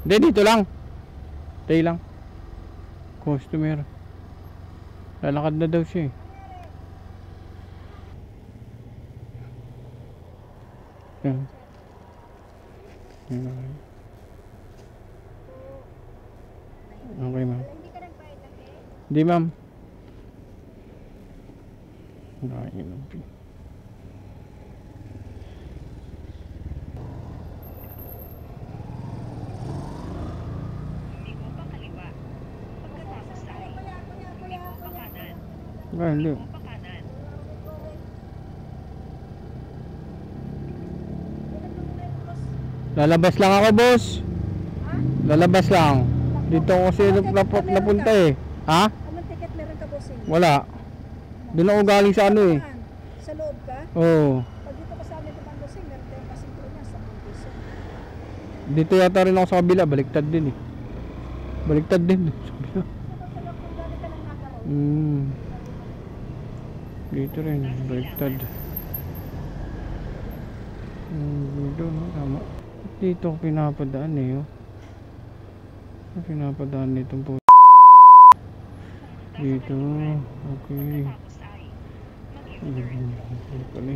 Hindi, dito lang. Tay lang. Customer. Lalakad na daw siya eh. Yan. Yan. Okay ma'am. Hindi ka nagbayad ng cake? Hindi ma'am. Nakainom po. Ligo pa kaliwa. Pagkatapos ay ligo pa kanan. Hindi. Ligo pa kanan. Lalabas lang ako, boss. Lalabas lang. Dito ako kasi napunta eh. Ha? Anong ticket meron ka, bossing? Wala. Doon ako galing sa ano eh. Sa loob ka? Oo. Pag dito ka sa amin naman, bossing, meron tayong pasintro niya sa piso. Dito yata rin ako sa kabila. Baliktad din eh. Baliktad din. Sa kabila. Galing ka ng Nakaw. Dito rin. Baliktad. Dito no. Tama. Dito ako pinapadaan eh. Oh. Pinapadaan nitong po. Dito. Okay. Pagkatapos ay mag-U-turn.